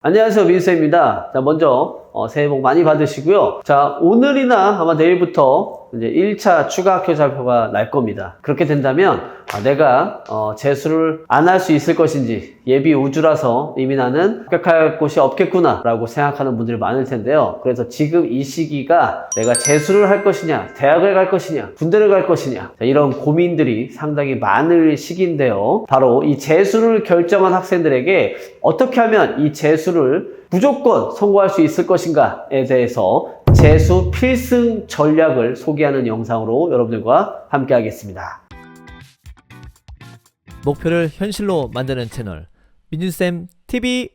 안녕하세요, 민수입니다. 자, 먼저 새해 복 많이 받으시고요. 자, 오늘이나 아마 내일부터 이제 1차 추가 학교 발표가 날 겁니다. 그렇게 된다면 내가 재수를 안 할 수 있을 것인지, 예비 우주라서 이미 나는 합격할 곳이 없겠구나 라고 생각하는 분들이 많을 텐데요. 그래서 지금 이 시기가 내가 재수를 할 것이냐, 대학을 갈 것이냐, 군대를 갈 것이냐, 자, 이런 고민들이 상당히 많을 시기인데요. 바로 이 재수를 결정한 학생들에게 어떻게 하면 이 재수를 무조건 성공할 수 있을 것인가에 대해서 재수 필승 전략을 소개하는 영상으로 여러분들과 함께 하겠습니다. 목표를 현실로 만드는 채널 민준쌤 TV.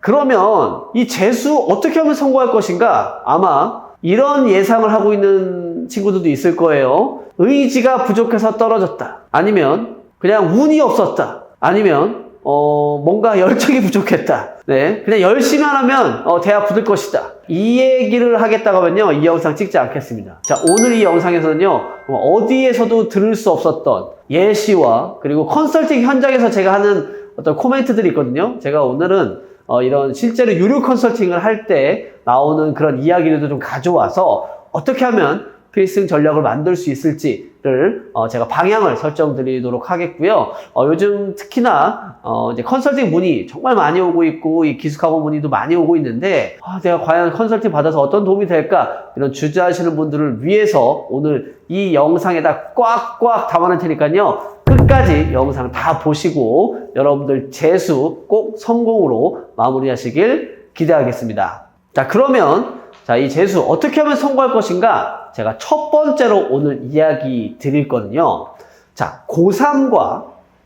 그러면 이 재수 어떻게 하면 성공할 것인가? 아마 이런 예상을 하고 있는 친구들도 있을 거예요. 의지가 부족해서 떨어졌다. 아니면 그냥 운이 없었다. 아니면 뭔가 열정이 부족했다. 네, 그냥 열심히만 하면 대학 붙을 것이다. 이 얘기를 하겠다고 하면요, 이 영상 찍지 않겠습니다. 자, 오늘 이 영상에서는요, 어디에서도 들을 수 없었던 예시와 그리고 컨설팅 현장에서 제가 하는 어떤 코멘트들이 있거든요. 제가 오늘은 이런 실제로 유료 컨설팅을 할 때 나오는 그런 이야기들도 좀 가져와서 어떻게 하면 필승 전략을 만들 수 있을지를 제가 방향을 설정드리도록 하겠고요. 요즘 특히나 이제 컨설팅 문의 정말 많이 오고 있고 이 기숙학원 문의도 많이 오고 있는데 내가 과연 컨설팅 받아서 어떤 도움이 될까, 이런 주저하시는 분들을 위해서 오늘 이 영상에다 꽉꽉 담아놓을 테니까요. 끝까지 영상 다 보시고 여러분들 재수 꼭 성공으로 마무리하시길 기대하겠습니다. 자, 그러면 이 재수 어떻게 하면 성공할 것인가? 제가 첫 번째로 오늘 이야기 드릴 거는요. 자, 고3과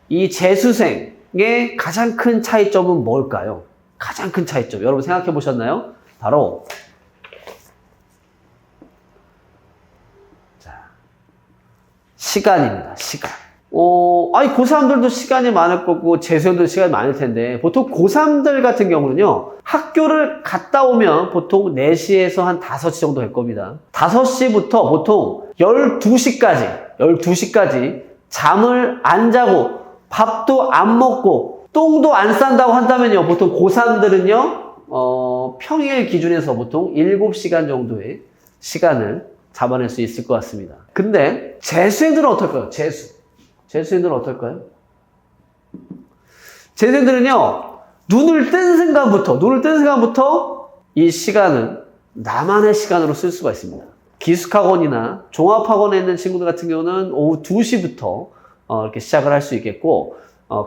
이 재수생의 가장 큰 차이점은 뭘까요? 가장 큰 차이점. 여러분 생각해 보셨나요? 바로, 시간입니다. 시간. 고3들도 시간이 많을 거고, 재수생들도 시간이 많을 텐데, 보통 고3들 같은 경우는요, 학교를 갔다 오면 보통 4시에서 한 5시 정도 될 겁니다. 5시부터 보통 12시까지 잠을 안 자고, 밥도 안 먹고, 똥도 안 싼다고 한다면요, 보통 고3들은요, 평일 기준에서 보통 7시간 정도의 시간을 잡아낼 수 있을 것 같습니다. 근데, 재수생들은 어떨까요? 재수생들은 어떨까요? 재수생들은요, 눈을 뜬 순간부터 이 시간은 나만의 시간으로 쓸 수가 있습니다. 기숙학원이나 종합학원에 있는 친구들 같은 경우는 오후 2시부터 이렇게 시작을 할 수 있겠고,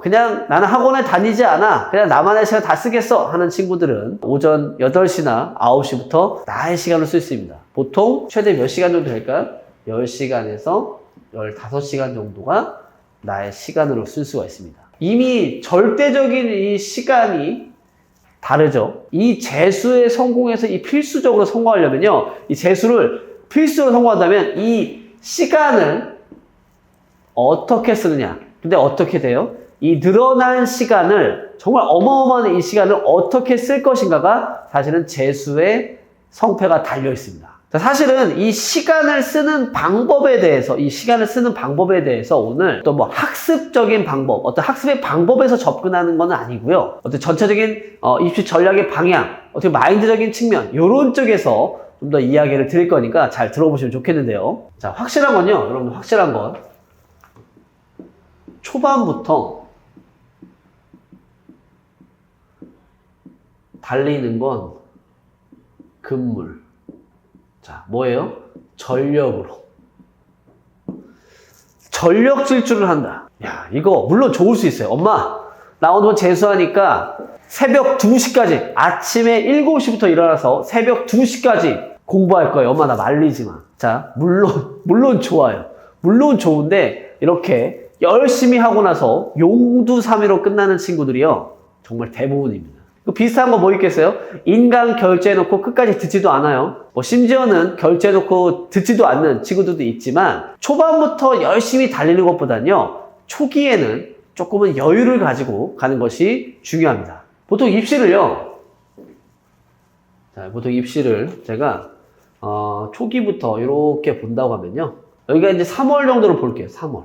그냥 나는 학원에 다니지 않아, 그냥 나만의 시간 다 쓰겠어 하는 친구들은 오전 8시나 9시부터 나의 시간을 쓸 수 있습니다. 보통 최대 몇 시간 정도 될까요? 10시간에서 15시간 정도가 나의 시간으로 쓸 수가 있습니다. 이미 절대적인 이 시간이 다르죠. 이 재수에 성공해서 이 필수적으로 성공하려면요, 이 재수를 필수로 성공한다면 이 시간을 어떻게 쓰느냐. 근데 어떻게 돼요? 이 늘어난 시간을, 정말 어마어마한 이 시간을 어떻게 쓸 것인가가 사실은 재수의 성패가 달려 있습니다. 사실은 이 시간을 쓰는 방법에 대해서, 오늘 또 학습적인 방법, 어떤 학습의 방법에서 접근하는 건 아니고요. 어떤 전체적인 입시 전략의 방향, 어떻게 마인드적인 측면, 요런 쪽에서 좀 더 이야기를 드릴 거니까 잘 들어보시면 좋겠는데요. 자, 확실한 건요, 여러분들 확실한 건 초반부터 달리는 건 금물. 자, 뭐예요? 전력으로. 전력 질주를 한다. 야, 이거 물론 좋을 수 있어요. 엄마, 나 오늘 재수하니까 새벽 2시까지, 아침에 7시부터 일어나서 새벽 2시까지 공부할 거예요. 엄마, 나 말리지 마. 자, 물론 좋아요. 물론 좋은데, 이렇게 열심히 하고 나서 용두사미로 끝나는 친구들이요, 정말 대부분입니다. 비슷한 거 뭐 있겠어요? 인강 결제해놓고 끝까지 듣지도 않아요. 심지어는 결제해놓고 듣지도 않는 친구들도 있지만, 초반부터 열심히 달리는 것보다는요, 초기에는 조금은 여유를 가지고 가는 것이 중요합니다. 보통 입시를요, 제가 초기부터 이렇게 본다고 하면요, 여기가 이제 3월 정도로 볼게요. 3월.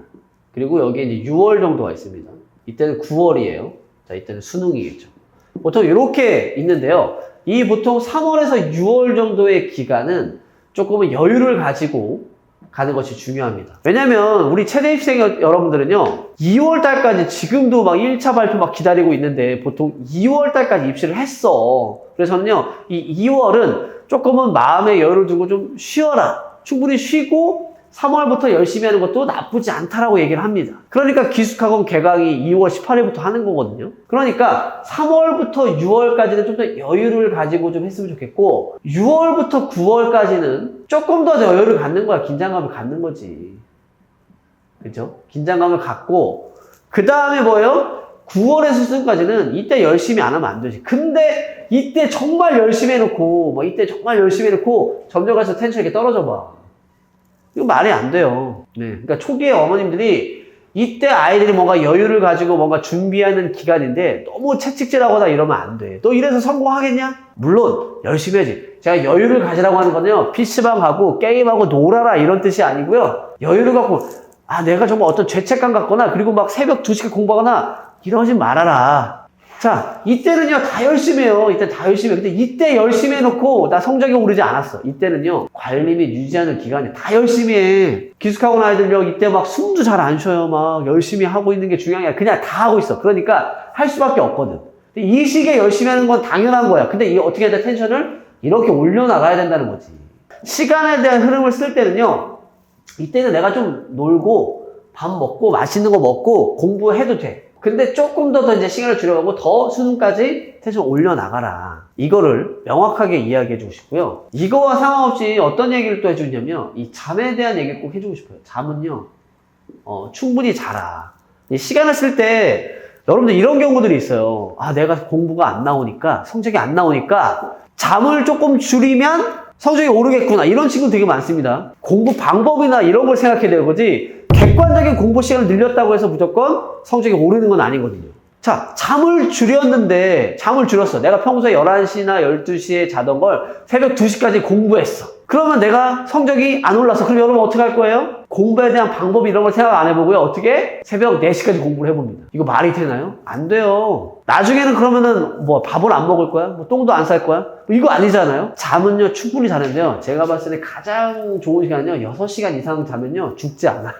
그리고 여기에 이제 6월 정도가 있습니다. 이때는 9월이에요. 자, 이때는 수능이겠죠. 보통 이렇게 있는데요. 이 보통 3월에서 6월 정도의 기간은 조금은 여유를 가지고 가는 것이 중요합니다. 왜냐면 우리 최대 입생 여러분들은요, 2월 달까지 지금도 막 1차 발표 막 기다리고 있는데 보통 2월 달까지 입시를 했어. 그래서는요, 이 2월은 조금은 마음의 여유를 두고 좀 쉬어라. 충분히 쉬고 3월부터 열심히 하는 것도 나쁘지 않다라고 얘기를 합니다. 그러니까 기숙학원 개강이 2월 18일부터 하는 거거든요. 그러니까 3월부터 6월까지는 좀 더 여유를 가지고 좀 했으면 좋겠고 6월부터 9월까지는 조금 더 여유를 갖는 거야. 긴장감을 갖는 거지. 그죠? 긴장감을 갖고 그 다음에 뭐예요? 9월에서 수능까지는 이때 열심히 안 하면 안 되지. 근데 이때 정말 열심히 해놓고 뭐 이때 정말 열심히 해놓고 점점 갈수록 텐션이 이렇게 떨어져 봐. 이거 말이 안 돼요. 네. 그러니까 초기에 어머님들이 이때 아이들이 뭔가 여유를 가지고 뭔가 준비하는 기간인데 너무 채찍질하거나 이러면 안 돼. 너 이래서 성공하겠냐? 물론 열심히 해야지. 제가 여유를 가지라고 하는 건요. PC방 가고 게임하고 놀아라 이런 뜻이 아니고요. 여유를 갖고 내가 정말 어떤 죄책감 갖거나 그리고 막 새벽 2시까지 공부하거나 이러지 말아라. 자, 이때는요, 다 열심히 해요. 이때 다 열심히 해요. 근데 이때 열심히 해놓고, 나 성적이 오르지 않았어. 이때는요, 관리 및 유지하는 기간에 다 열심히 해. 기숙학원 아이들요, 이때 막 숨도 잘 안 쉬어요. 막 열심히 하고 있는 게 중요한 게 아니라 그냥 다 하고 있어. 그러니까 할 수밖에 없거든. 근데 이 시기에 열심히 하는 건 당연한 거야. 근데 이 어떻게 해야 돼? 텐션을 이렇게 올려나가야 된다는 거지. 시간에 대한 흐름을 쓸 때는요, 이때는 내가 좀 놀고, 밥 먹고, 맛있는 거 먹고, 공부해도 돼. 근데 조금 더 이제 시간을 줄여가고 더 수능까지 텐션 올려나가라. 이거를 명확하게 이야기해 주고 싶고요. 이거와 상관없이 어떤 얘기를 또 해주냐면 이 잠에 대한 얘기를 꼭 해주고 싶어요. 잠은요, 충분히 자라. 이 시간을 쓸 때 여러분들 이런 경우들이 있어요. 내가 공부가 안 나오니까, 성적이 안 나오니까 잠을 조금 줄이면 성적이 오르겠구나. 이런 친구 되게 많습니다. 공부 방법이나 이런 걸 생각해야 되는 거지 객관적인 공부 시간을 늘렸다고 해서 무조건 성적이 오르는 건 아니거든요. 자, 잠을 줄였어. 내가 평소에 11시나 12시에 자던 걸 새벽 2시까지 공부했어. 그러면 내가 성적이 안 올랐어. 그럼 여러분 어떻게 할 거예요? 공부에 대한 방법 이런 걸 생각 안 해보고요. 어떻게? 새벽 4시까지 공부를 해봅니다. 이거 말이 되나요? 안 돼요. 나중에는 그러면은 뭐 밥을 안 먹을 거야? 뭐 똥도 안 쌀 거야? 뭐 이거 아니잖아요? 잠은요, 충분히 자는데요. 제가 봤을 때 가장 좋은 시간은요, 6시간 이상 자면요, 죽지 않아요.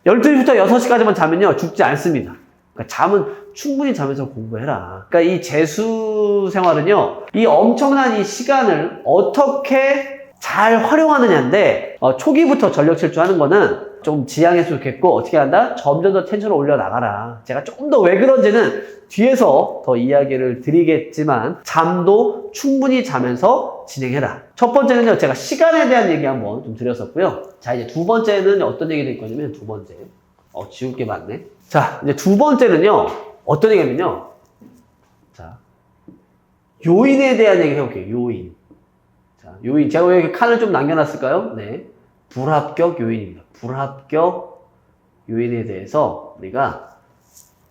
12시부터 6시까지만 자면요, 죽지 않습니다. 그러니까 잠은 충분히 자면서 공부해라. 그러니까 이 재수 생활은요, 이 엄청난 이 시간을 어떻게 잘 활용하느냐인데, 초기부터 전력 질주하는 거는 좀 지양했으면 좋겠고, 어떻게 한다? 점점 더 텐션을 올려나가라. 제가 조금 더 왜 그런지는 뒤에서 더 이야기를 드리겠지만, 잠도 충분히 자면서 진행해라. 첫 번째는요, 제가 시간에 대한 얘기 한번 좀 드렸었고요. 자, 이제 두 번째는 어떤 얘기 드릴 거냐면, 두 번째. 지울 게 많네. 자, 이제 두 번째는요, 어떤 얘기냐면요. 자, 요인에 대한 얘기 해볼게요. 요인. 자, 요인. 제가 왜 이렇게 칸을 좀 남겨놨을까요? 네. 불합격 요인입니다. 불합격 요인에 대해서 우리가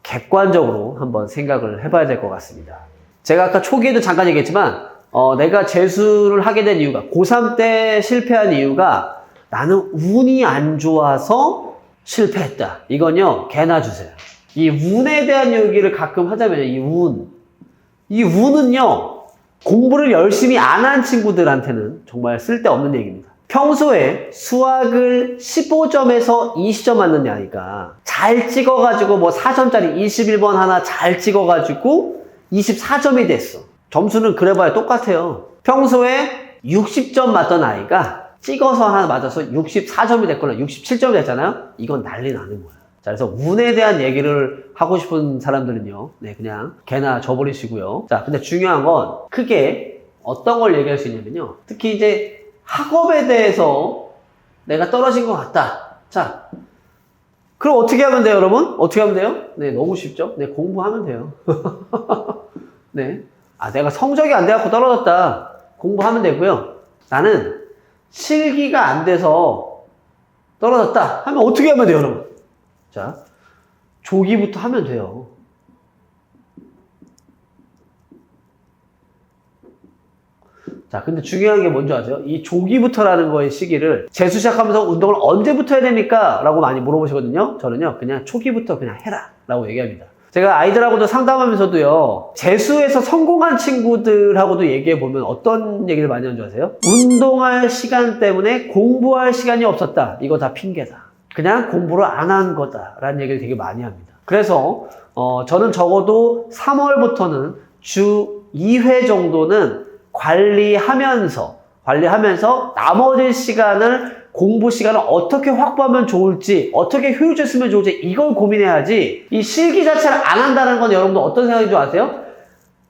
객관적으로 한번 생각을 해봐야 될 것 같습니다. 제가 아까 초기에도 잠깐 얘기했지만, 내가 재수를 하게 된 이유가, 고3 때 실패한 이유가 나는 운이 안 좋아서 실패했다. 이건요, 개나 주세요. 이 운에 대한 얘기를 가끔 하자면요, 이 운은요, 공부를 열심히 안 한 친구들한테는 정말 쓸데없는 얘기입니다. 평소에 수학을 15점에서 20점 맞는 애니까 잘 찍어가지고 뭐 4점짜리 21번 하나 잘 찍어가지고 24점이 됐어. 점수는 그래봐야 똑같아요. 평소에 60점 맞던 아이가 찍어서 하나 맞아서 64점이 됐거나 67점이 됐잖아요. 이건 난리 나는 거야. 자, 그래서 운에 대한 얘기를 하고 싶은 사람들은요, 네, 그냥 개나 줘버리시고요. 자, 근데 중요한 건 크게 어떤 걸 얘기할 수 있냐면요. 특히 이제 학업에 대해서 내가 떨어진 것 같다. 자, 그럼 어떻게 하면 돼요, 여러분? 어떻게 하면 돼요? 네, 너무 쉽죠? 네, 공부하면 돼요. 네. 내가 성적이 안 돼갖고 떨어졌다. 공부하면 되고요. 나는 실기가 안 돼서 떨어졌다. 하면 어떻게 하면 돼요, 여러분? 자, 조기부터 하면 돼요. 자, 근데 중요한 게 뭔지 아세요? 이 조기부터라는 거의 시기를 재수 시작하면서 운동을 언제부터 해야 됩니까? 라고 많이 물어보시거든요. 저는요, 그냥 초기부터 그냥 해라. 라고 얘기합니다. 제가 아이들하고도 상담하면서도요, 재수에서 성공한 친구들하고도 얘기해보면 어떤 얘기를 많이 하는 줄 아세요? 운동할 시간 때문에 공부할 시간이 없었다. 이거 다 핑계다. 그냥 공부를 안 한 거다. 라는 얘기를 되게 많이 합니다. 그래서, 저는 적어도 3월부터는 주 2회 정도는 관리하면서 나머지 시간을 공부 시간을 어떻게 확보하면 좋을지, 어떻게 효율적으로 쓰면 좋을지 이걸 고민해야지, 이 실기 자체를 안 한다는 건 여러분들 어떤 생각인 줄 아세요?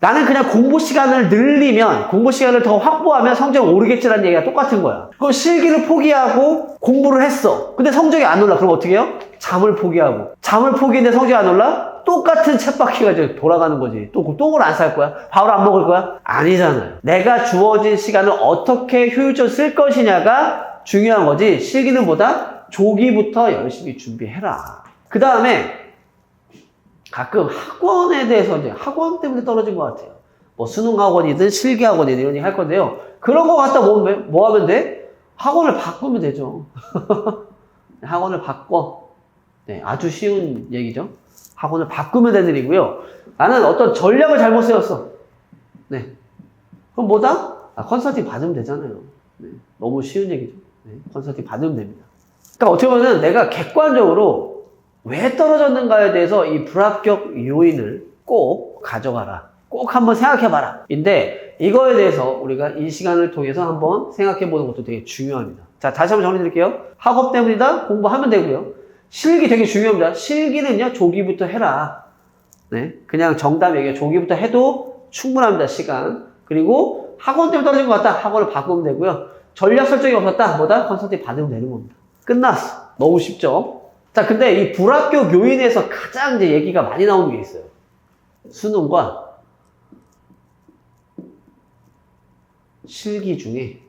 나는 그냥 공부 시간을 늘리면, 공부 시간을 더 확보하면 성적이 오르겠지라는 얘기가 똑같은 거야. 그럼 실기를 포기하고 공부를 했어. 근데 성적이 안 올라. 그럼 어떻게 해요? 잠을 포기하고. 잠을 포기했는데 성적이 안 올라? 똑같은 쳇바퀴가 이제 돌아가는 거지. 또 똥을 안 쌀 거야? 밥을 안 먹을 거야? 아니잖아요. 내가 주어진 시간을 어떻게 효율적으로 쓸 것이냐가 중요한 거지, 실기는 보다 조기부터 열심히 준비해라. 그 다음에 가끔 학원에 대해서 이제 학원 때문에 떨어진 것 같아요. 뭐 수능 학원이든 실기 학원이든 이런 얘기 할 건데요. 그런 거 갖다 뭐 하면 돼? 학원을 바꾸면 되죠. 학원을 바꿔. 네, 아주 쉬운 얘기죠. 학원을 바꾸면 되는 일이고요. 나는 어떤 전략을 잘못 세웠어. 네. 그럼 뭐다? 컨설팅 받으면 되잖아요. 네, 너무 쉬운 얘기죠. 네, 컨설팅 받으면 됩니다. 그러니까 어떻게 보면 내가 객관적으로 왜 떨어졌는가에 대해서 이 불합격 요인을 꼭 가져가라. 꼭 한번 생각해봐라. 인데 이거에 대해서 우리가 이 시간을 통해서 한번 생각해보는 것도 되게 중요합니다. 자, 다시 한번 정리드릴게요. 학업 때문이다? 공부하면 되고요. 실기 되게 중요합니다. 실기는요, 조기부터 해라. 네, 그냥 정답 얘기해. 조기부터 해도 충분합니다, 시간. 그리고 학원 때문에 떨어진 것 같다. 학원을 바꾸면 되고요. 전략 설정이 없었다. 뭐다? 컨설팅 받으면 되는 겁니다. 끝났어. 너무 쉽죠? 자, 근데 이 불합격 요인에서 가장 이제 얘기가 많이 나오는 게 있어요. 수능과 실기 중에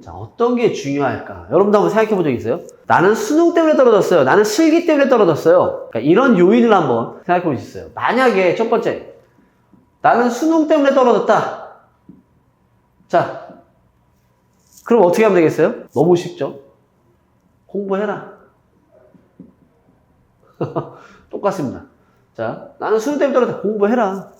자, 어떤 게 중요할까? 여러분도 한번 생각해 본 적 있어요? 나는 수능 때문에 떨어졌어요. 나는 실기 때문에 떨어졌어요. 그러니까 이런 요인을 한번 생각해 볼 수 있어요. 만약에 첫 번째, 나는 수능 때문에 떨어졌다. 자, 그럼 어떻게 하면 되겠어요? 너무 쉽죠? 공부해라. 똑같습니다. 자, 나는 수능 때문에 떨어졌다. 공부해라.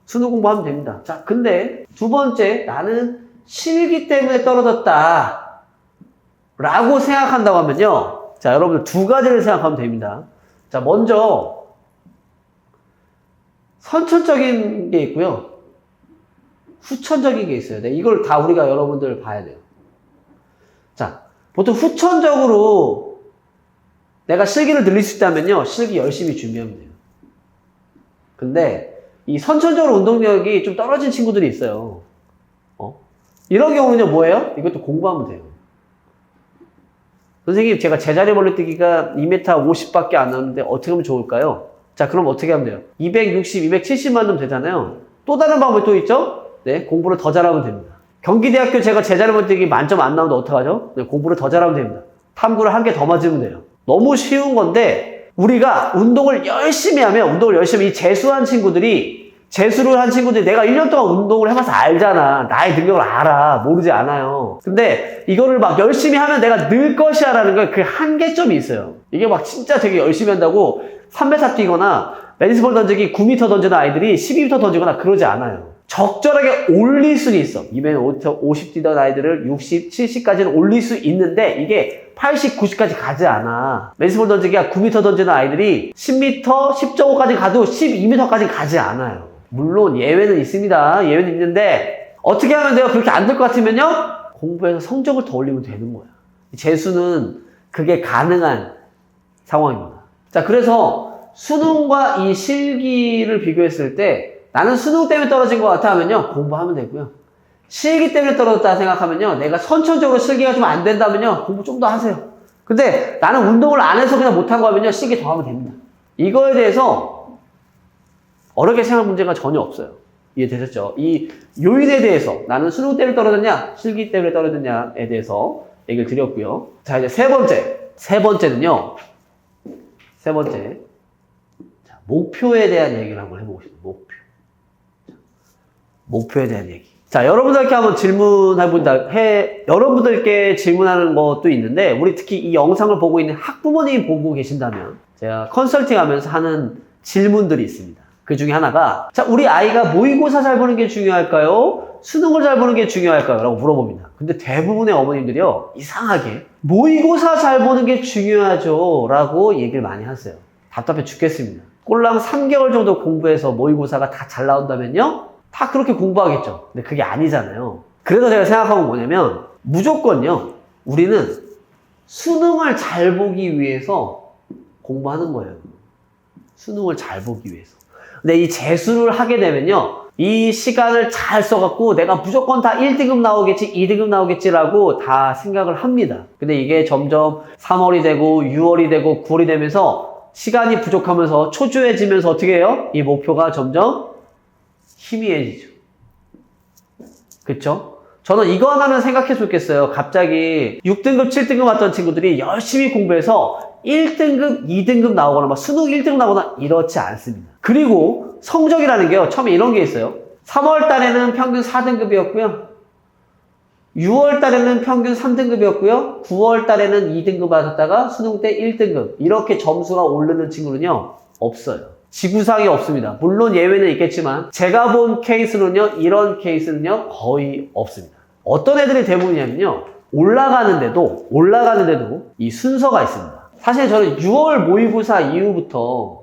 수능 공부하면 됩니다. 자, 근데 두 번째, 나는 실기 때문에 떨어졌다 라고 생각한다고 하면요, 자, 여러분들 두 가지를 생각하면 됩니다. 자, 먼저 선천적인 게 있고요, 후천적인 게 있어요. 네, 이걸 다 우리가 여러분들 봐야 돼요. 자, 보통 후천적으로 내가 실기를 늘릴 수 있다면요, 실기 열심히 준비하면 돼요. 근데 이 선천적으로 운동력이 좀 떨어진 친구들이 있어요. 이런 경우는요, 뭐예요? 이것도 공부하면 돼요. 선생님, 제가 제자리 멀리뛰기가 2m 50밖에 안 나오는데 어떻게 하면 좋을까요? 자, 그럼 어떻게 하면 돼요? 260, 270만 하면 되잖아요. 또 다른 방법이 또 있죠? 네, 공부를 더 잘하면 됩니다. 경기대학교 제가 제자리 멀리뛰기 만점 안 나오는데 어떡하죠? 네, 공부를 더 잘하면 됩니다. 탐구를 한 개 더 맞으면 돼요. 너무 쉬운 건데, 우리가 운동을 열심히 하면, 이 재수한 친구들이, 재수를 한 친구들이 내가 1년 동안 운동을 해봐서 알잖아. 나의 능력을 알아. 모르지 않아요. 근데 이거를 막 열심히 하면 내가 늘 것이야 라는 건 그 한계점이 있어요. 이게 막 진짜 되게 열심히 한다고 3m 뛰거나 매니스볼 던지기 9m 던지는 아이들이 12m 던지거나 그러지 않아요. 적절하게 올릴 수는 있어. 2m 50 뛰던 아이들을 60, 70까지는 올릴 수 있는데 이게 80, 90까지 가지 않아. 매니스볼 던지기가 9m 던지는 아이들이 10m, 10.5까지 가도 12m까지 가지 않아요. 물론 예외는 있습니다. 예외는 있는데 어떻게 하면 돼요? 그렇게 안 될 것 같으면요, 공부해서 성적을 더 올리면 되는 거야. 재수는 그게 가능한 상황입니다. 자, 그래서 수능과 이 실기를 비교했을 때 나는 수능 때문에 떨어진 것 같아 하면요, 공부하면 되고요. 실기 때문에 떨어졌다 생각하면요, 내가 선천적으로 실기가 좀 안 된다면요, 공부 좀 더 하세요. 근데 나는 운동을 안 해서 그냥 못한 거 하면요, 실기 더 하면 됩니다. 이거에 대해서 어렵게 생각할 문제가 전혀 없어요. 이해되셨죠? 이 요인에 대해서 나는 수능 때문에 떨어졌냐, 실기 때문에 떨어졌냐에 대해서 얘기를 드렸고요. 자, 이제 세 번째는요. 자, 목표에 대한 얘기를 한번 해보고 싶어요. 목표에 대한 얘기. 자, 여러분들께 한번 여러분들께 질문하는 것도 있는데, 우리 특히 이 영상을 보고 있는 학부모님이 보고 계신다면, 제가 컨설팅 하면서 하는 질문들이 있습니다. 그 중에 하나가, 자, 우리 아이가 모의고사 잘 보는 게 중요할까요? 수능을 잘 보는 게 중요할까요? 라고 물어봅니다. 근데 대부분의 어머님들이요, 이상하게 모의고사 잘 보는 게 중요하죠 라고 얘기를 많이 하세요. 답답해 죽겠습니다. 꼴랑 3개월 정도 공부해서 모의고사가 다 잘 나온다면요? 다 그렇게 공부하겠죠. 근데 그게 아니잖아요. 그래서 제가 생각한 건 뭐냐면, 무조건요, 우리는 수능을 잘 보기 위해서 공부하는 거예요. 수능을 잘 보기 위해서. 근데 이 재수를 하게 되면요, 이 시간을 잘 써갖고 내가 무조건 다 1등급 나오겠지, 2등급 나오겠지라고 다 생각을 합니다. 근데 이게 점점 3월이 되고 6월이 되고 9월이 되면서 시간이 부족하면서 초조해지면서 어떻게 해요? 이 목표가 점점 희미해지죠. 그쵸? 저는 이거 하나는 생각해 줬겠어요. 갑자기 6등급, 7등급 왔던 친구들이 열심히 공부해서 1등급, 2등급 나오거나 막 수능 1등급 나오거나 이렇지 않습니다. 그리고 성적이라는 게요, 처음에 이런 게 있어요. 3월 달에는 평균 4등급이었고요. 6월 달에는 평균 3등급이었고요. 9월 달에는 2등급 받았다가 수능 때 1등급. 이렇게 점수가 오르는 친구는요, 없어요. 지구상에 없습니다. 물론 예외는 있겠지만 제가 본 케이스는요, 이런 케이스는요, 거의 없습니다. 어떤 애들이 대부분이냐면요, 올라가는데도 이 순서가 있습니다. 사실 저는 6월 모의고사 이후부터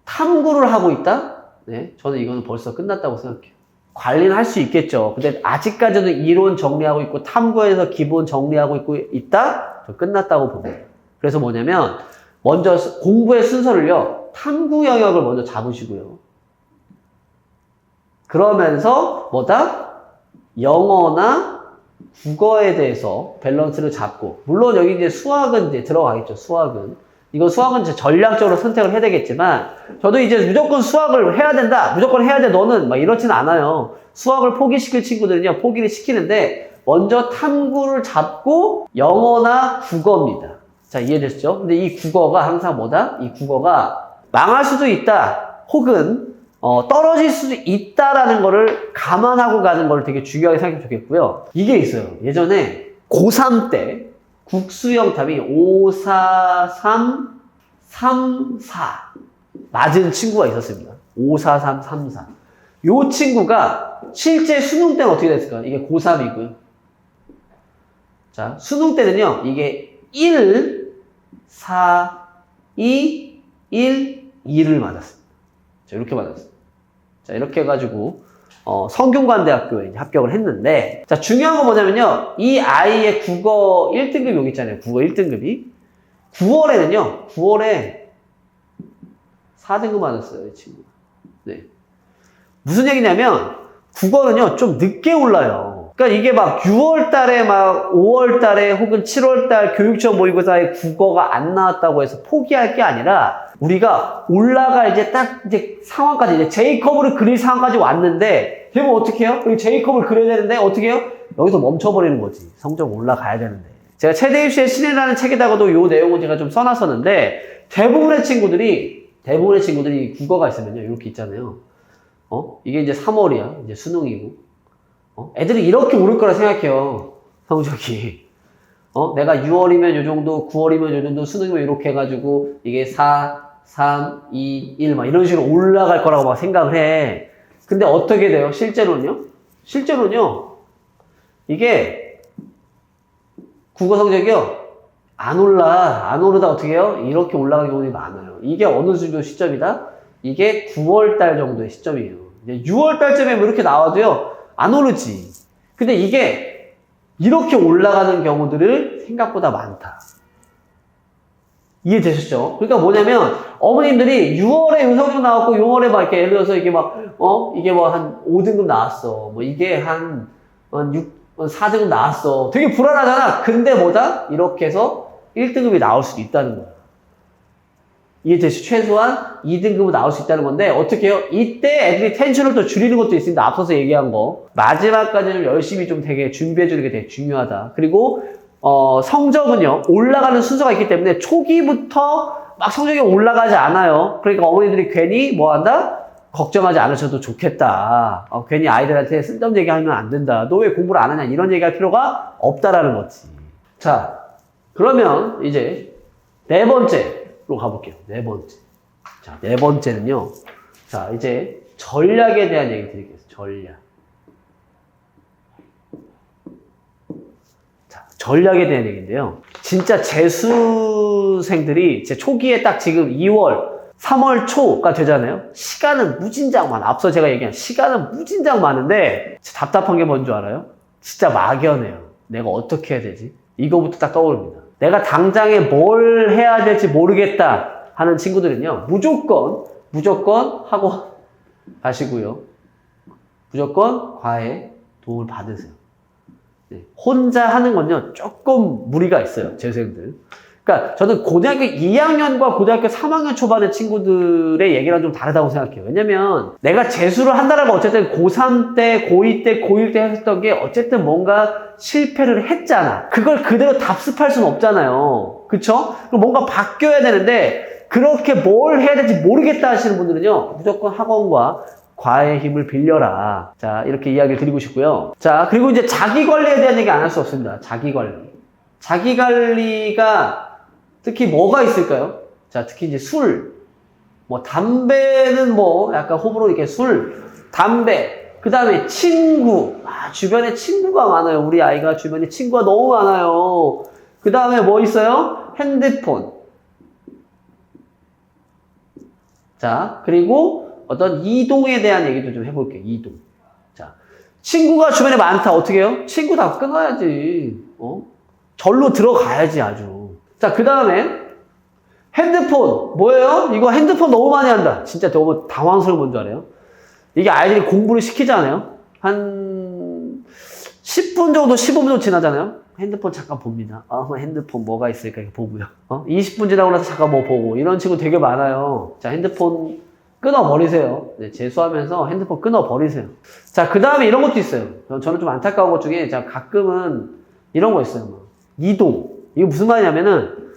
탐구를 하고 있다? 네, 저는 이거는 벌써 끝났다고 생각해요. 관리는 할 수 있겠죠. 근데 아직까지도 이론 정리하고 있고 탐구에서 기본 정리하고 있다? 저 끝났다고 봅니다. 그래서 뭐냐면 먼저 공부의 순서를요, 탐구 영역을 먼저 잡으시고요. 그러면서 뭐다? 영어나 국어에 대해서 밸런스를 잡고, 물론 여기 이제 수학은 이제 들어가겠죠. 수학은 이제 전략적으로 선택을 해야 되겠지만, 저도 이제 무조건 수학을 해야 된다, 무조건 해야 돼 너는, 막 이렇진 않아요. 수학을 포기시킬 친구들은요, 포기를 시키는데 먼저 탐구를 잡고 영어나 국어입니다. 자, 이해되시죠? 근데 이 국어가 항상 뭐다? 이 국어가 망할 수도 있다, 혹은 떨어질 수도 있다라는 거를 감안하고 가는 걸 되게 중요하게 생각해 주겠고요. 이게 있어요. 예전에 고3 때 국수영탑이 54334 맞은 친구가 있었습니다. 54334. 요 친구가 실제 수능 때는 어떻게 됐을까요? 이게 고3이고요. 자, 수능 때는요, 이게 1, 4, 2, 1, 2를 맞았습니다. 자, 이렇게 맞았습니다. 자, 이렇게 해가지고, 성균관대학교에 합격을 했는데, 자, 중요한 건 뭐냐면요, 이 아이의 국어 1등급 여기 있잖아요. 국어 1등급이. 9월에 4등급 맞았어요, 이 친구. 네. 무슨 얘기냐면, 국어는요, 좀 늦게 올라요. 그러니까 이게 막 6월 달에 막 5월 달에 혹은 7월 달 교육청 모의고사에 국어가 안 나왔다고 해서 포기할 게 아니라, 우리가 올라갈 이제 상황까지, 이제 제이컵을 그릴 상황까지 왔는데, 되면 어떻게 해요? 제이컵을 그려야 되는데, 어떻게 해요? 여기서 멈춰버리는 거지. 성적 올라가야 되는데. 제가 최대 입시의 신이라는 책에다가도 요 내용을 제가 좀 써놨었는데, 대부분의 친구들이 국어가 있으면요, 이렇게 있잖아요. 이게 이제 3월이야. 이제 수능이고. 애들이 이렇게 오를 거라 생각해요. 성적이. 내가 6월이면 요 정도, 9월이면 요 정도, 수능이면 이렇게 해가지고, 이게 4, 3, 2, 1, 막 이런 식으로 올라갈 거라고 막 생각을 해. 근데 어떻게 돼요? 실제로는요, 이게, 국어 성적이요, 안 오르다 어떻게 해요? 이렇게 올라가는 경우가 많아요. 이게 어느 정도 시점이다? 이게 9월달 정도의 시점이에요. 이제 6월달쯤에 뭐 이렇게 나와도요, 안 오르지. 근데 이게 이렇게 올라가는 경우들을 생각보다 많다. 이해되셨죠? 그러니까 뭐냐면, 어머님들이 6월에 요성적 나왔고, 6월에 막 이렇게 예를 들어서 이게 막, 이게 뭐 한 5등급 나왔어. 뭐 이게 한 4등급 나왔어. 되게 불안하잖아. 근데 뭐다? 이렇게 해서 1등급이 나올 수도 있다는 거야. 이해되시죠? 최소한 2등급은 나올 수 있다는 건데, 어떻게 해요? 이때 애들이 텐션을 또 줄이는 것도 있습니다. 앞서서 얘기한 거. 마지막까지 좀 열심히 좀 되게 준비해주는 게 되게 중요하다. 그리고, 성적은요, 올라가는 순서가 있기 때문에 초기부터 막 성적이 올라가지 않아요. 그러니까 어머니들이 괜히 뭐 한다? 걱정하지 않으셔도 좋겠다. 괜히 아이들한테 쓸데없는 얘기 하면 안 된다. 너 왜 공부를 안 하냐? 이런 얘기 할 필요가 없다라는 거지. 자, 그러면 이제 네 번째로 가볼게요. 네 번째. 자, 네 번째는요. 자, 이제 전략에 대한 얘기 드리겠습니다. 전략. 자, 전략에 대한 얘기인데요. 진짜 재수생들이 제 초기에 딱 지금 2월, 3월 초가 되잖아요. 시간은 무진장 많아. 앞서 제가 얘기한 시간은 무진장 많은데 답답한 게 뭔 줄 알아요? 진짜 막연해요. 내가 어떻게 해야 되지? 이거부터 딱 떠오릅니다. 내가 당장에 뭘 해야 될지 모르겠다 하는 친구들은요. 무조건 학원 가시고요. 무조건 과외 도움을 받으세요. 네. 혼자 하는 건요. 조금 무리가 있어요. 재수생들. 그러니까 저는 고등학교 2학년과 고등학교 3학년 초반의 친구들의 얘기랑 좀 다르다고 생각해요. 왜냐면 내가 재수를 한다라고 어쨌든 고3 때, 고2 때, 고1 때 했던 게 어쨌든 뭔가 실패를 했잖아. 그걸 그대로 답습할 수는 없잖아요. 그쵸? 그럼 뭔가 바뀌어야 되는데 그렇게 뭘 해야 될지 모르겠다 하시는 분들은요. 무조건 학원과 과외의 힘을 빌려라. 자, 이렇게 이야기를 드리고 싶고요. 자, 그리고 이제 자기관리에 대한 얘기 안 할 수 없습니다. 자기관리. 자기관리가 특히 뭐가 있을까요? 자, 특히 이제 술, 뭐 담배는 뭐 약간 호불호 이렇게 술, 담배, 그 다음에 친구. 주변에 친구가 많아요. 우리 아이가 주변에 친구가 너무 많아요. 그 다음에 뭐 있어요? 핸드폰. 자, 그리고 어떤 이동에 대한 얘기도 좀 해볼게요. 이동. 자, 친구가 주변에 많다. 어떻게 해요? 친구 다 끊어야지. 절로 들어가야지 아주. 자, 그 다음에 핸드폰. 뭐예요? 이거 핸드폰 너무 많이 한다. 진짜 너무 당황스러운 뭔지 알아요? 이게 아이들이 공부를 시키잖아요. 한 10분 정도, 15분 정도 지나잖아요. 핸드폰 잠깐 봅니다. 핸드폰 뭐가 있을까 이렇게 보고요. 20분 지나고 나서 잠깐 뭐 보고. 이런 친구 되게 많아요. 자, 핸드폰 끊어버리세요. 네, 재수하면서 핸드폰 끊어버리세요. 자, 그 다음에 이런 것도 있어요. 저는 좀 안타까운 것 중에 자, 가끔은 이런 거 있어요. 이동. 이게 무슨 말이냐면은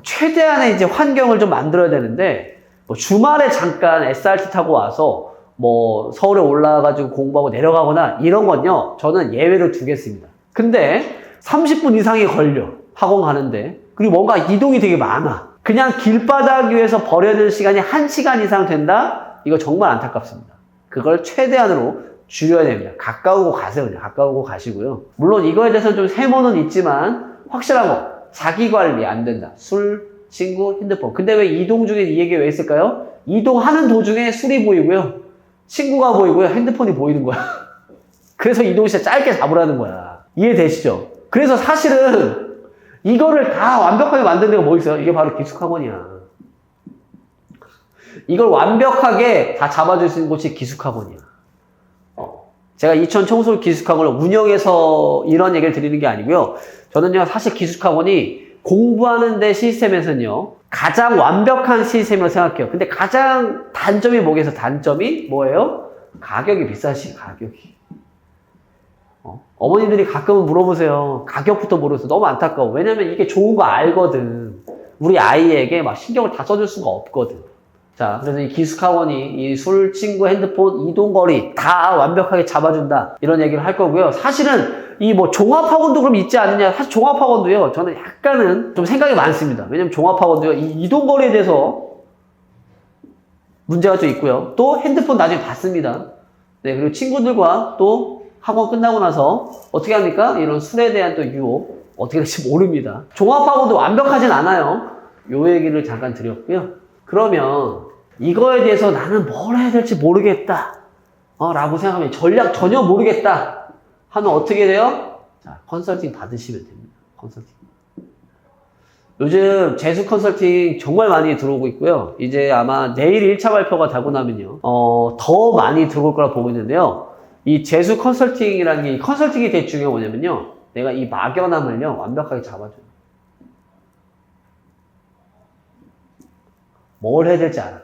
최대한의 이제 환경을 좀 만들어야 되는데 뭐 주말에 잠깐 SRT 타고 와서 뭐 서울에 올라가가지고 공부하고 내려가거나 이런 건요. 저는 예외를 두겠습니다. 근데 30분 이상이 걸려. 학원 가는데. 그리고 뭔가 이동이 되게 많아. 그냥 길바닥 위에서 버려야 되는 시간이 1시간 이상 된다? 이거 정말 안타깝습니다. 그걸 최대한으로 줄여야 됩니다. 가까우고 가세요. 그냥 가까우고 가시고요. 물론 이거에 대해서는 좀 세모는 있지만 확실한 거. 자기 관리 안 된다. 술, 친구, 핸드폰. 근데 왜 이동 중에 이 얘기 왜 했을까요? 이동하는 도중에 술이 보이고요. 친구가 보이고요. 핸드폰이 보이는 거야. 그래서 이동 시간 짧게 잡으라는 거야. 이해되시죠? 그래서 사실은 이거를 다 완벽하게 만든 데가 뭐 있어요? 이게 바로 기숙학원이야. 이걸 완벽하게 다 잡아줄 수 있는 곳이 기숙학원이야. 제가 이천 청솔 기숙학원을 운영해서 이런 얘기를 드리는 게 아니고요. 저는요, 사실 기숙학원이 공부하는 데 시스템에서는요, 가장 완벽한 시스템이라고 생각해요. 근데 가장 단점이 뭐겠어? 단점이 뭐예요? 가격이 비싸지, 가격이. 어머님들이 가끔은 물어보세요. 가격부터 물어보세요. 너무 안타까워. 왜냐면 이게 좋은 거 알거든. 우리 아이에게 막 신경을 다 써줄 수가 없거든. 자, 그래서 이 기숙학원이 이 술, 친구, 핸드폰, 이동거리 다 완벽하게 잡아준다. 이런 얘기를 할 거고요. 사실은 이 뭐 종합학원도 그럼 있지 않느냐. 사실 종합학원도요. 저는 약간은 좀 생각이 많습니다. 왜냐면 종합학원도요. 이 이동거리에 대해서 문제가 좀 있고요. 또 핸드폰 나중에 받습니다. 네, 그리고 친구들과 또 학원 끝나고 나서 어떻게 합니까? 이런 술에 대한 또 유혹 어떻게 될지 모릅니다. 종합학원도 완벽하진 않아요. 요 얘기를 잠깐 드렸고요. 그러면 이거에 대해서 나는 뭘 해야 될지 모르겠다 라고 생각하면 전략 전혀 모르겠다 하면 어떻게 돼요? 자, 컨설팅 받으시면 됩니다. 컨설팅. 요즘 재수 컨설팅 정말 많이 들어오고 있고요. 이제 아마 내일 1차 발표가 되고 나면요. 더 많이 들어올 거라 보고 있는데요. 이 재수 컨설팅이라는 게, 컨설팅이 되게 중요한 게 뭐냐면요. 내가 이 막연함을요, 완벽하게 잡아줘요. 뭘 해야 될지 알아.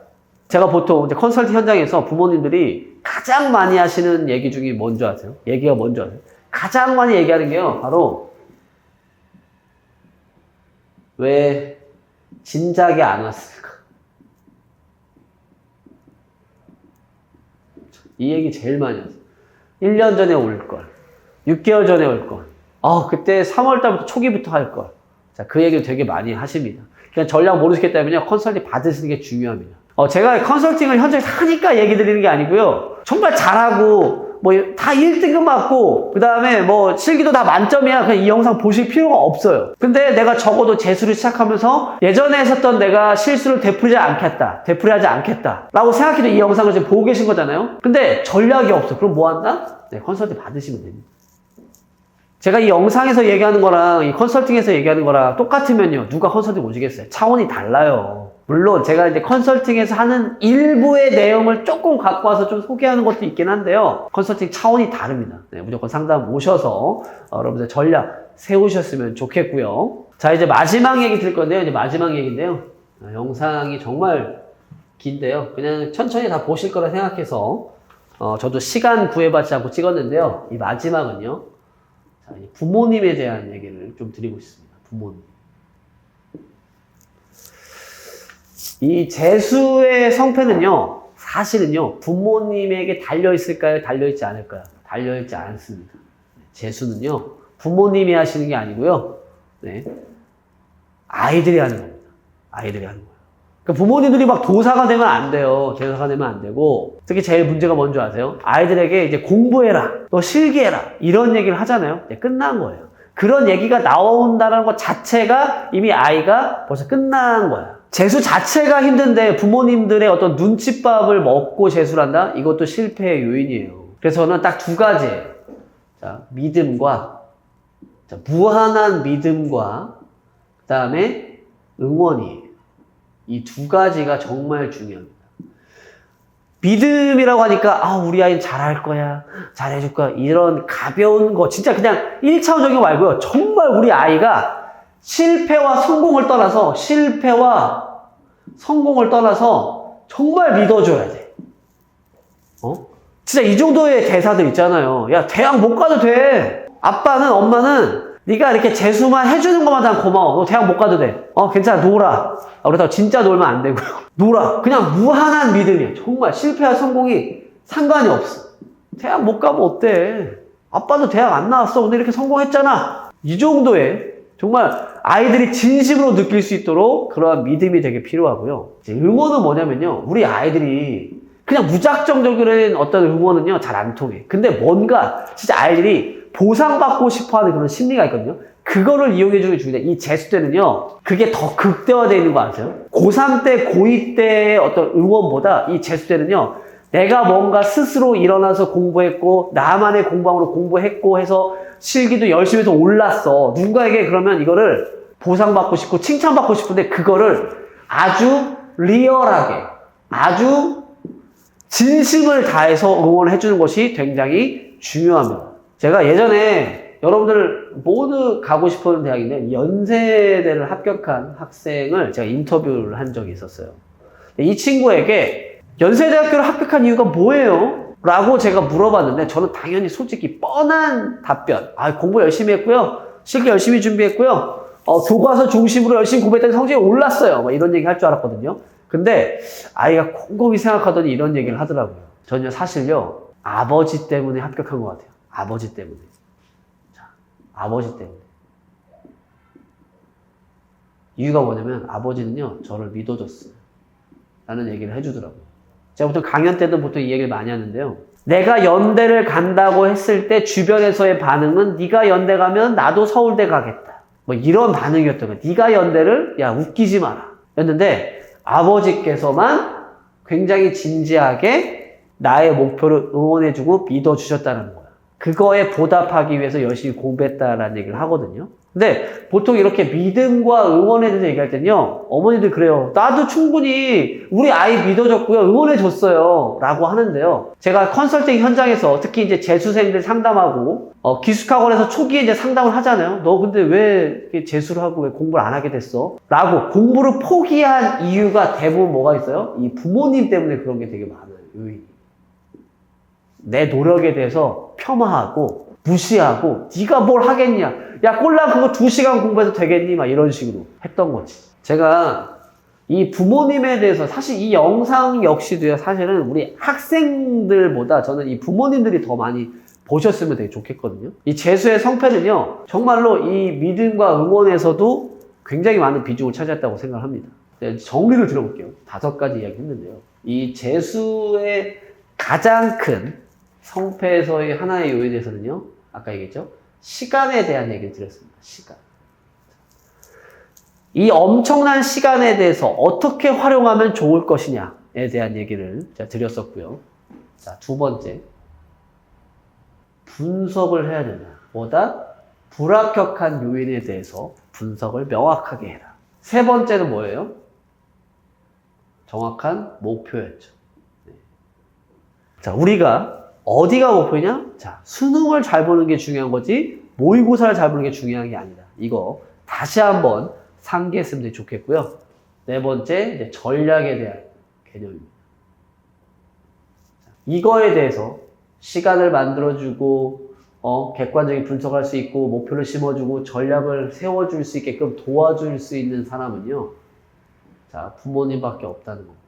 제가 보통 이제 컨설팅 현장에서 부모님들이 가장 많이 하시는 얘기 중에 뭔지 아세요? 얘기가 뭔지 아세요? 가장 많이 얘기하는 게요, 바로 왜 진작에 안 왔을까? 이 얘기 제일 많이 하세요. 1년 전에 올 걸. 6개월 전에 올 걸. 그때 3월 달부터 초기부터 할 걸. 자, 그 얘기를 되게 많이 하십니다. 그냥 전략 모르시겠다면요, 컨설팅 받으시는 게 중요합니다. 제가 컨설팅을 현장에 하니까 얘기 드리는 게 아니고요. 정말 잘하고 뭐 다 1등급 맞고 그 다음에 뭐 실기도 다 만점이야. 그냥 이 영상 보실 필요가 없어요. 근데 내가 적어도 재수를 시작하면서 예전에 했었던 내가 실수를 되풀이하지 않겠다 라고 생각해도 이 영상을 지금 보고 계신 거잖아요. 근데 전략이 없어. 그럼 뭐 한다? 네, 컨설팅 받으시면 됩니다. 제가 이 영상에서 얘기하는 거랑 이 컨설팅에서 얘기하는 거랑 똑같으면요, 누가 컨설팅 오시겠어요? 차원이 달라요. 물론 제가 이제 컨설팅에서 하는 일부의 내용을 조금 갖고 와서 좀 소개하는 것도 있긴 한데요, 컨설팅 차원이 다릅니다. 네, 무조건 상담 오셔서 여러분들 전략 세우셨으면 좋겠고요. 자, 이제 마지막 얘기 드릴 건데요. 이제 마지막 얘기인데요. 영상이 정말 긴데요. 그냥 천천히 다 보실 거라 생각해서 저도 시간 구애받지 않고 찍었는데요. 이 마지막은요, 자, 부모님에 대한 얘기를 좀 드리고 싶습니다. 부모님. 이 재수의 성패는요, 사실은요, 부모님에게 달려있을까요? 달려있지 않을까요? 달려있지 않습니다. 재수는요, 부모님이 하시는 게 아니고요, 네, 아이들이 하는 겁니다. 아이들이 하는 거예요. 그러니까 부모님들이 막 도사가 되면 안 돼요. 대사가 되면 안 되고, 특히 제일 문제가 뭔지 아세요? 아이들에게 이제 공부해라, 너 실기해라, 이런 얘기를 하잖아요. 이제 끝난 거예요. 그런 얘기가 나온다는 것 자체가 이미 아이가 벌써 끝난 거야. 재수 자체가 힘든데 부모님들의 어떤 눈칫밥을 먹고 재수를 한다? 이것도 실패의 요인이에요. 그래서 저는 딱 두 가지. 자, 믿음과, 자, 무한한 믿음과, 그 다음에 응원이에요. 이 두 가지가 정말 중요합니다. 믿음이라고 하니까, 우리 아이는 잘할 거야, 잘해줄 거야, 이런 가벼운 거, 진짜 그냥 1차원적인 거 말고요. 정말 우리 아이가 실패와 성공을 떠나서 정말 믿어줘야 돼. 진짜 이 정도의 대사들 있잖아요. 야, 대학 못 가도 돼. 아빠는, 엄마는 네가 이렇게 재수만 해주는 것만 다 고마워. 너 대학 못 가도 돼. 괜찮아, 놀아. 그렇다고 진짜 놀면 안 되고요. 놀아. 그냥 무한한 믿음이야. 정말 실패와 성공이 상관이 없어. 대학 못 가면 어때? 아빠도 대학 안 나왔어. 오늘 이렇게 성공했잖아. 이 정도의 정말 아이들이 진심으로 느낄 수 있도록 그러한 믿음이 되게 필요하고요. 이제 응원은 뭐냐면요, 우리 아이들이 그냥 무작정적인 어떤 응원은요 잘 안 통해. 근데 뭔가 진짜 아이들이 보상받고 싶어하는 그런 심리가 있거든요. 그거를 이용해주는 게 중요해요. 이 재수 때는요, 그게 더 극대화되어 있는 거 아세요? 고3 때, 고2 때의 어떤 응원보다 이 재수 때는요, 내가 뭔가 스스로 일어나서 공부했고, 나만의 공방으로 공부했고 해서 실기도 열심히 해서 올랐어. 누군가에게 그러면 이거를 보상받고 싶고 칭찬받고 싶은데, 그거를 아주 리얼하게, 아주 진심을 다해서 응원을 해주는 것이 굉장히 중요합니다. 제가 예전에 여러분들 모두 가고 싶어하는 대학인데, 연세대를 합격한 학생을 제가 인터뷰를 한 적이 있었어요. 이 친구에게 연세대학교를 합격한 이유가 뭐예요? 라고 제가 물어봤는데, 저는 당연히 솔직히 뻔한 답변. 공부 열심히 했고요. 실기 열심히 준비했고요. 교과서 중심으로 열심히 공부했더니 성적이 올랐어요. 이런 얘기 할 줄 알았거든요. 근데 아이가 곰곰이 생각하더니 이런 얘기를 하더라고요. 저는 사실요, 아버지 때문에 합격한 것 같아요. 아버지 때문에. 자, 아버지 때문에. 이유가 뭐냐면, 아버지는요, 저를 믿어줬어요. 라는 얘기를 해주더라고요. 제가 보통 강연 때도 보통 이 얘기를 많이 하는데요. 내가 연대를 간다고 했을 때 주변에서의 반응은, 네가 연대 가면 나도 서울대 가겠다. 이런 반응이었던 거예요. 네가 연대를, 야, 웃기지 마라. 였는데, 아버지께서만 굉장히 진지하게 나의 목표를 응원해주고 믿어주셨다는 거야. 그거에 보답하기 위해서 열심히 공부했다라는 얘기를 하거든요. 근데 보통 이렇게 믿음과 응원에 대해서 얘기할 때는요, 어머니들 그래요. 나도 충분히 우리 아이 믿어줬고요, 응원해줬어요 라고 하는데요, 제가 컨설팅 현장에서 특히 이제 재수생들 상담하고 기숙학원에서 초기에 이제 상담을 하잖아요. 너 근데 왜 재수를 하고 왜 공부를 안 하게 됐어? 라고 공부를 포기한 이유가 대부분 뭐가 있어요? 이 부모님 때문에 그런 게 되게 많아요. 요인이. 내 노력에 대해서 폄하하고 무시하고, 네가 뭘 하겠냐, 야 꼴랑 그거 2시간 공부해도 되겠니, 막 이런 식으로 했던 거지. 제가 이 부모님에 대해서, 사실 이 영상 역시도요, 사실은 우리 학생들보다 저는 이 부모님들이 더 많이 보셨으면 되게 좋겠거든요. 이 재수의 성패는요, 정말로 이 믿음과 응원에서도 굉장히 많은 비중을 차지했다고 생각합니다. 네, 정리를 들어볼게요. 5가지 이야기 했는데요. 이 재수의 가장 큰 성패에서의 하나의 요인에 대해서는요, 아까 얘기했죠? 시간에 대한 얘기를 드렸습니다. 시간. 이 엄청난 시간에 대해서 어떻게 활용하면 좋을 것이냐에 대한 얘기를 제가 드렸었고요. 자, 2번째. 분석을 해야 된다. 뭐다? 불합격한 요인에 대해서 분석을 명확하게 해라. 3번째는 뭐예요? 정확한 목표였죠. 네. 자, 우리가 어디가 목표냐? 자, 수능을 잘 보는 게 중요한 거지 모의고사를 잘 보는 게 중요한 게 아니다. 이거 다시 한번 상기했으면 되게 좋겠고요. 4번째, 이제 전략에 대한 개념입니다. 자, 이거에 대해서 시간을 만들어주고 객관적인 분석할 수 있고 목표를 심어주고 전략을 세워줄 수 있게끔 도와줄 수 있는 사람은요, 자, 부모님밖에 없다는 겁니다.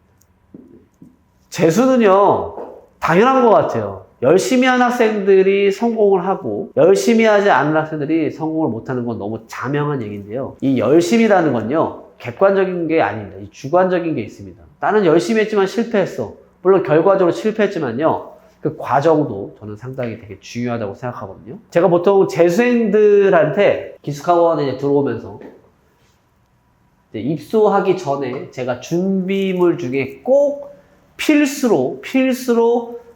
재수는요, 당연한 것 같아요. 열심히 한 학생들이 성공을 하고 열심히 하지 않은 학생들이 성공을 못하는 건 너무 자명한 얘기인데요. 이 열심이라는 건요, 객관적인 게 아닙니다. 이 주관적인 게 있습니다. 나는 열심히 했지만 실패했어. 물론 결과적으로 실패했지만요, 그 과정도 저는 상당히 되게 중요하다고 생각하거든요. 제가 보통 재수생들한테 기숙학원에 들어오면서 입소하기 전에 제가 준비물 중에 꼭 필수로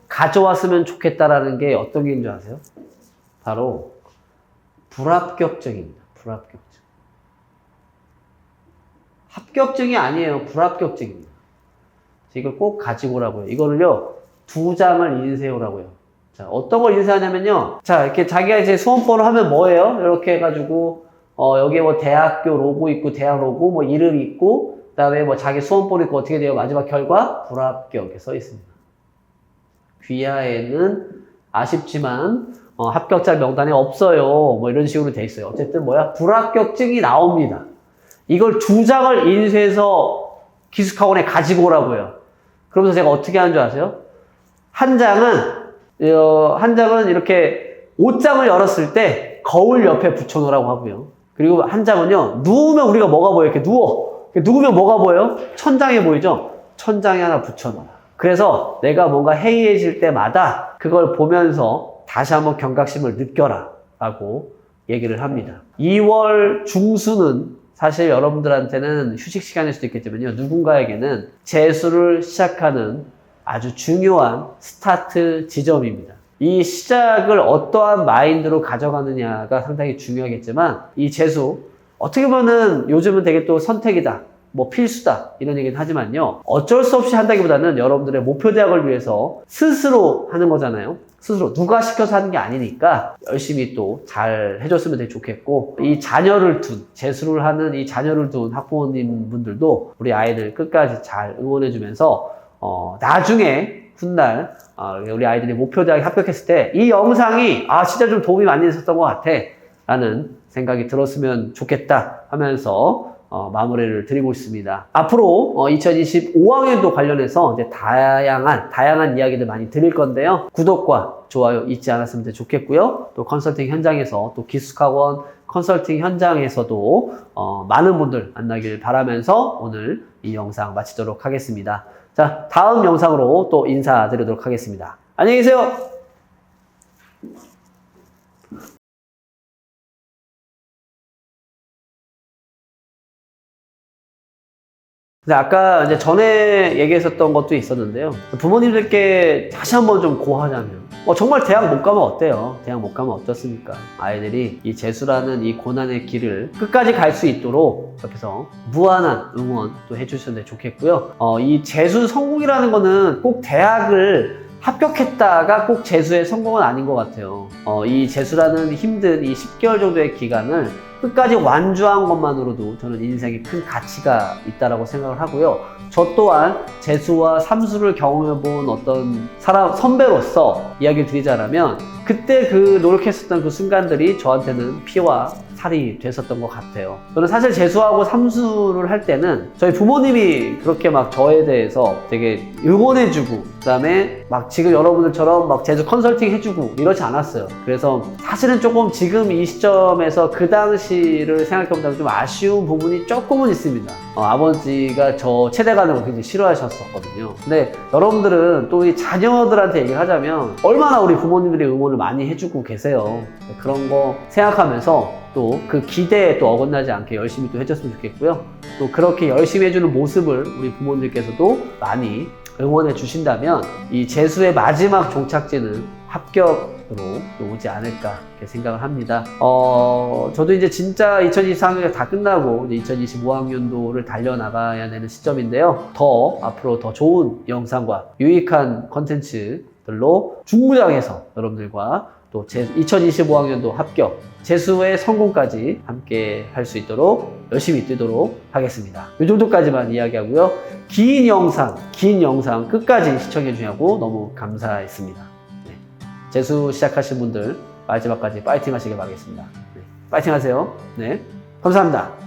가져왔으면 좋겠다라는 게 어떤 게 있는 줄 아세요? 바로 불합격증입니다. 불합격증. 합격증이 아니에요. 불합격증입니다. 이걸 꼭 가지고 오라고요. 이거를요, 2장을 인쇄오라고요. 자, 어떤 걸 인쇄하냐면요. 자, 이렇게 자기가 이제 수험번호 하면 뭐예요? 이렇게 해가지고, 여기에 뭐 대학교 로고 있고, 대학 로고, 뭐 이름 있고, 그 다음에 뭐 자기 수험번호 있고, 어떻게 돼요? 마지막 결과, 불합격 이렇게 써 있습니다. 귀하에는 아쉽지만, 합격자 명단에 없어요. 뭐 이런 식으로 돼 있어요. 어쨌든 뭐야? 불합격증이 나옵니다. 이걸 2장을 인쇄해서 기숙학원에 가지고 오라고요. 그러면서 제가 어떻게 하는 줄 아세요? 한 장은 이렇게 옷장을 열었을 때 거울 옆에 붙여놓으라고 하고요. 그리고 한 장은요, 누우면 우리가 뭐가 보여요? 이렇게 누우면 뭐가 보여요? 천장에 보이죠? 천장에 하나 붙여놔. 그래서 내가 뭔가 해이해질 때마다 그걸 보면서 다시 한번 경각심을 느껴라 라고 얘기를 합니다. 2월 중수는 사실 여러분들한테는 휴식 시간일 수도 있겠지만요, 누군가에게는 재수를 시작하는 아주 중요한 스타트 지점입니다. 이 시작을 어떠한 마인드로 가져가느냐가 상당히 중요하겠지만, 이 재수, 어떻게 보면은 요즘은 되게 또 선택이다, 뭐 필수다, 이런 얘기는 하지만요, 어쩔 수 없이 한다기보다는 여러분들의 목표 대학을 위해서 스스로 하는 거잖아요. 스스로 누가 시켜서 하는 게 아니니까 열심히 또 잘 해줬으면 되게 좋겠고, 이 자녀를 둔, 재수를 하는 이 자녀를 둔 학부모님 분들도 우리 아이들 끝까지 잘 응원해주면서 나중에 훗날 우리 아이들이 목표 대학에 합격했을 때 이 영상이 진짜 좀 도움이 많이 됐었던 것 같아 라는 생각이 들었으면 좋겠다 하면서 마무리를 드리고 있습니다. 앞으로 2025학년도 관련해서 이제 다양한 이야기들 많이 드릴 건데요. 구독과 좋아요 잊지 않았으면 좋겠고요. 또 컨설팅 현장에서, 또 기숙학원 컨설팅 현장에서도 많은 분들 만나길 바라면서 오늘 이 영상 마치도록 하겠습니다. 자, 다음 영상으로 또 인사드리도록 하겠습니다. 안녕히 계세요. 아까 이제 전에 얘기했었던 것도 있었는데요. 부모님들께 다시 한번 좀 고하자면, 정말 대학 못 가면 어때요? 대학 못 가면 어떻습니까? 아이들이 이 재수라는 이 고난의 길을 끝까지 갈 수 있도록 옆에서 무한한 응원 또 해주셨으면 좋겠고요. 이 재수 성공이라는 거는 꼭 대학을 합격했다가 꼭 재수의 성공은 아닌 것 같아요. 이 재수라는 힘든 이 10개월 정도의 기간을 끝까지 완주한 것만으로도 저는 인생에 큰 가치가 있다라고 생각을 하고요. 저 또한 재수와 삼수를 경험해본 어떤 선배로서 이야기를 드리자면, 그때 그 노력했었던 그 순간들이 저한테는 피와 살이 됐었던 것 같아요. 저는 사실 재수하고 삼수를 할 때는 저희 부모님이 그렇게 막 저에 대해서 되게 응원해주고 그다음에 막 지금 여러분들처럼 막 재수 컨설팅 해주고 이러지 않았어요. 그래서 사실은 조금 지금 이 시점에서 그 당시를 생각해보면 좀 아쉬운 부분이 조금은 있습니다. 아버지가 저 체대 가는 거 굉장히 싫어하셨었거든요. 근데 여러분들은 또 이 자녀들한테 얘기를 하자면 얼마나 우리 부모님들이 응원을 많이 해주고 계세요. 그런 거 생각하면서 또 그 기대에 또 어긋나지 않게 열심히 또 해줬으면 좋겠고요. 또 그렇게 열심히 해주는 모습을 우리 부모님께서도 많이 응원해 주신다면 이 재수의 마지막 종착지는 합격으로 오지 않을까 이렇게 생각을 합니다. 저도 이제 진짜 2023학년이 다 끝나고 이제 2025학년도를 달려나가야 되는 시점인데요. 더 앞으로 더 좋은 영상과 유익한 컨텐츠들로 중무장해서 여러분들과 또 2025학년도 합격, 재수의 성공까지 함께 할 수 있도록 열심히 뛰도록 하겠습니다. 이 정도까지만 이야기하고요. 긴 영상 끝까지 시청해 주냐고 너무 감사했습니다. 네. 재수 시작하신 분들 마지막까지 파이팅 하시길 바라겠습니다. 네. 파이팅 하세요. 네. 감사합니다.